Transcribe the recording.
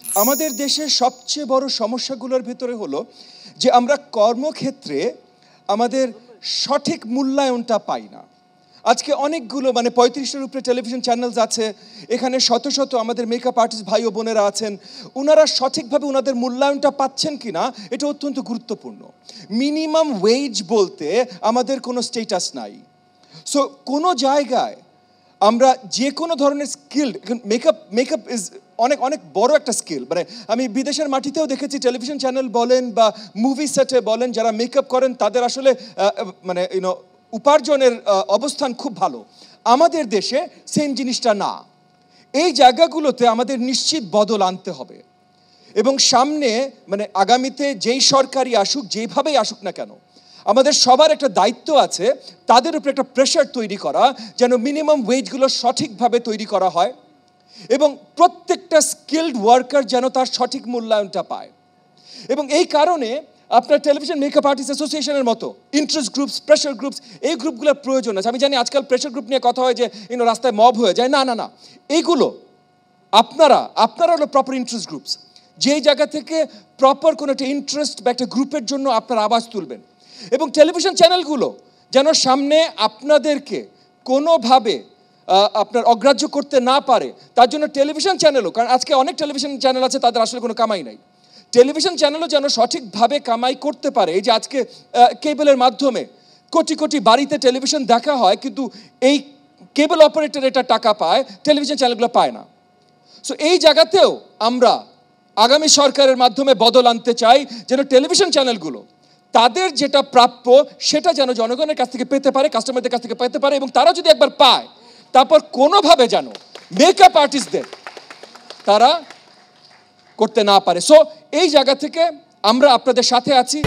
আমাদের দেশের সবচেয়ে বড় সমস্যাগুলোর ভিতরে হলো যে আমরা কর্মক্ষেত্রে আমাদের সঠিক মূল্যায়নটা পাই না। আজকে অনেকগুলো 35-এর উপরে টেলিভিশন চ্যানেলস আছে, এখানে শত শত আমাদের মেকআপ আর্টিস্ট ভাই ও বোনেরা আছেন, ওনারা সঠিকভাবে ওনাদের মূল্যায়নটা পাচ্ছেন কিনা এটা অত্যন্ত গুরুত্বপূর্ণ। মিনিমাম ওয়েজ বলতে আমাদের কোনো স্টেটাস নাই। সো কোনো জায়গায় আমরা যে কোনো ধরনের স্কিল্ড, মেকআপ ইজ অনেক অনেক বড় একটা স্কিল। আমি বিদেশের মাটিতেও দেখেছি, টেলিভিশন চ্যানেল বলেন বা মুভি সেটে বলেন, যারা মেকআপ করেন তাদের আসলে উপার্জনের অবস্থান খুব ভালো। আমাদের দেশে সেম জিনিসটা না। এই জায়গাগুলোতে আমাদের নিশ্চিত বদল আনতে হবে এবং সামনে আগামীতে যেই সরকারই আসুক, যেভাবেই আসুক না কেন, আমাদের সবার একটা দায়িত্ব আছে তাদের উপরে একটা প্রেশার তৈরি করা, যেন মিনিমাম ওয়েজগুলো সঠিকভাবে তৈরি করা হয় এবং প্রত্যেকটা স্কিল্ড ওয়ার্কার যেন তার সঠিক মূল্যায়নটা পায়। এবং এই কারণে আপনার টেলিভিশন মেকআপ আর্টিস্ট অ্যাসোসিয়েশনের মতো ইন্টারেস্ট গ্রুপস, প্রেশার গ্রুপস, এই গ্রুপগুলোর প্রয়োজন আছে। আমি জানি আজকাল প্রেশার গ্রুপ নিয়ে কথা হয় যে রাস্তায় মব হয়ে যায়। না না না, এইগুলো আপনারা হলো প্রপার ইন্টারেস্ট গ্রুপস, যেই জায়গা থেকে প্রপার কোনো একটা ইন্টারেস্ট বা একটা গ্রুপের জন্য আপনারা আওয়াজ তুলবেন। এবং টেলিভিশন চ্যানেলগুলো যেন সামনে আপনাদেরকে কোনোভাবে আপনার অগ্রাহ্য করতে না পারে, তার জন্য টেলিভিশন চ্যানেলও, কারণ আজকে অনেক টেলিভিশন চ্যানেল আছে তাদের আসলে কোনো কামাই নাই, টেলিভিশন চ্যানেলও যেন সঠিকভাবে কামাই করতে পারে। এই যে আজকে কেবলের মাধ্যমে কোটি কোটি বাড়িতে টেলিভিশন দেখা হয়, কিন্তু এই কেবল অপারেটর এটা টাকা পায়, টেলিভিশন চ্যানেলগুলো পায় না। সো এই জায়গাতেও আমরা আগামী সরকারের মাধ্যমে বদল আনতে চাই, যেন টেলিভিশন চ্যানেলগুলো তাদের যেটা প্রাপ্য সেটা যেন জনগণের কাছ থেকে পেতে পারে, কাস্টমারদের কাছ থেকে পেতে পারে, এবং তারা যদি একবার পায় তারপর কোনোভাবে যেন মেকআপ আর্টিস্টদের তারা করতে না পারে। সো এই জায়গা থেকে আমরা আপনাদের সাথে আছি।